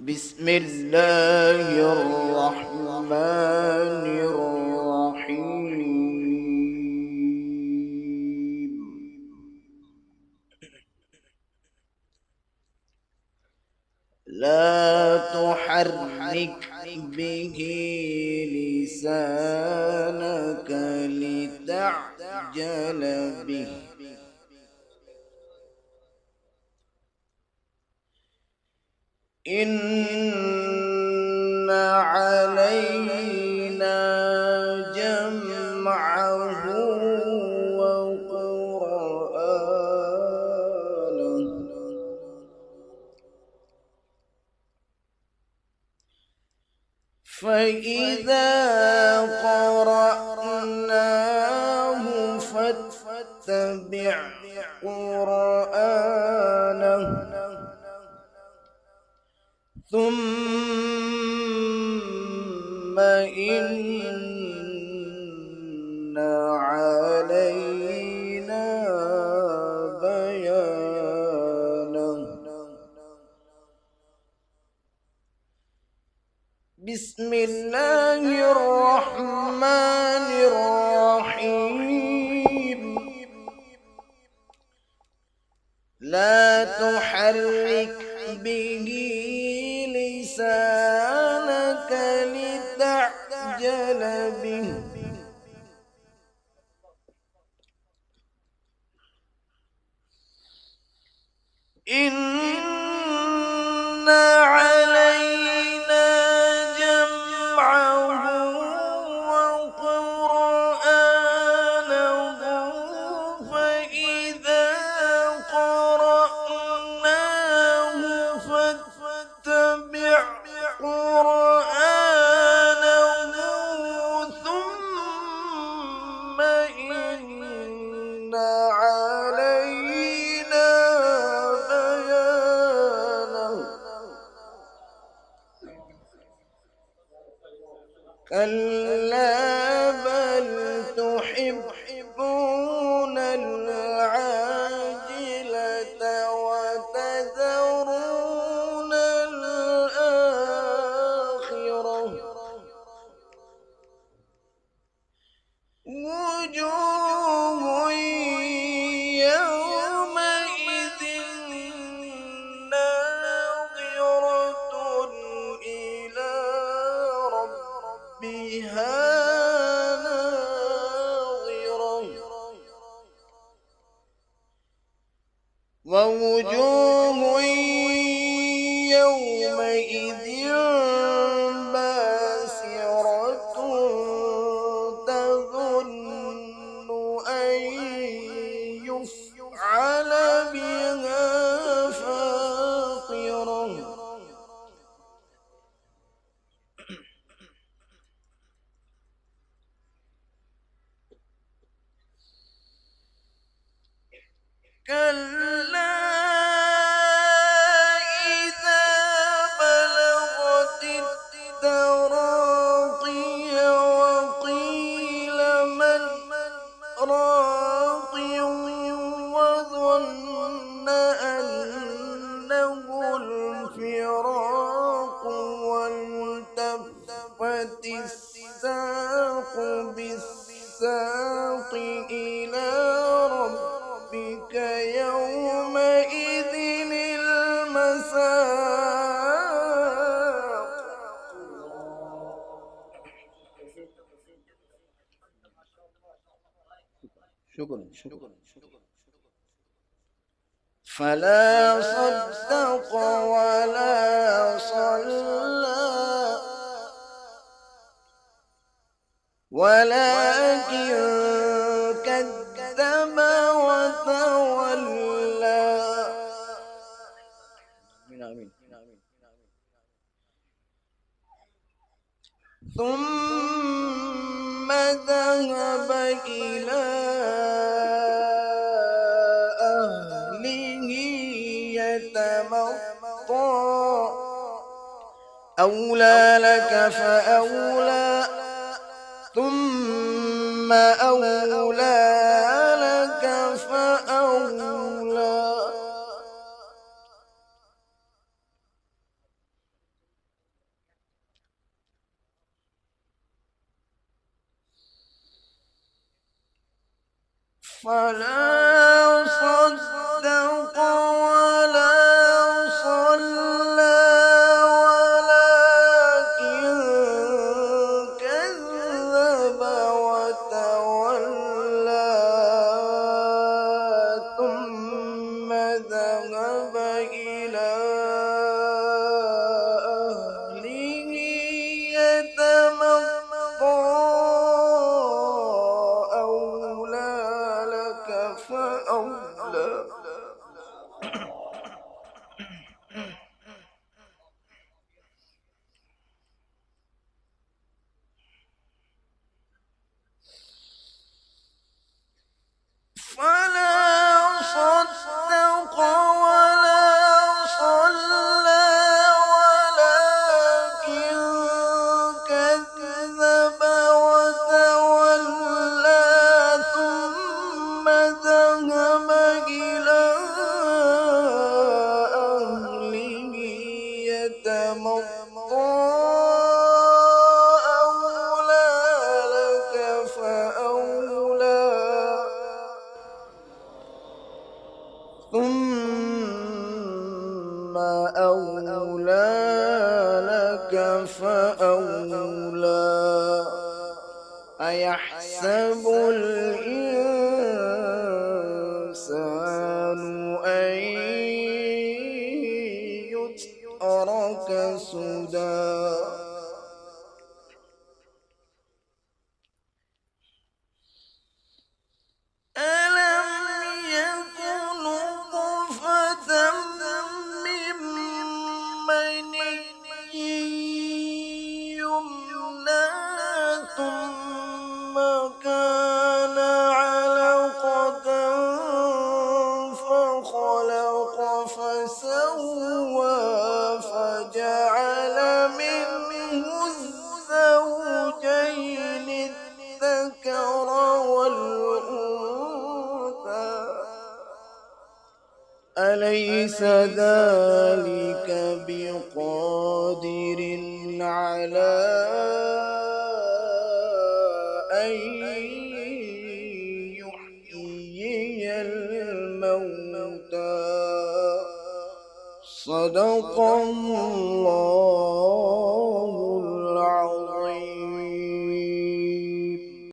بسم الله الرحمن الرحيم. لا تحرك به لسانك لتعجل به إن علينا جمعه وقرآنه فإذا قرأناه فاتبع قرآنه ثم إن علينا بيانه. بسم الله الرحمن الرحيم. لا تحرك به لسانك لتعجل به إن علينا جمعه وقرآنه فإذا قرأناه فاتبع قرآنه ثم إن علينا بيانه. كلا بل تحبون العاجلة وتذرون الآخرة وجوه يومئذ ناظرة إلى ربها ناظرة ووجوه يومئذ باسرة تظن أن يفعل بها فاقرة كلا إذا بلغت التراقي وقيل من راق وظن أنه الفراق والتفت الساق بالساق إلى ربك يومئذ المساق. شكرا. فلا صدق ولا صلى ولكن كذب وتولى. ثم ذهب إلى أهله يتمطى أولى لك فأولى ثم أولى لك فأولى فلا صدق ولا صلى ولكن كذب وتولى ثم ذهب إلى أهله يتمطى أولى لك فأولى فلا صدق ولا صلى ولكن كذب وتولى ثم ذهب إلى أهله يتمطى أولى لك فأولى ثم أولى لك فأولى أيحسب الإنسان أن يترك سدى ألم يكن نطفة من مني يمنى ثم كان علقة فخلق فسوى فجعل منه الزوجين الذكر والأنثى أليس ذلك بقادر على أن يحيي الموتى صدق الله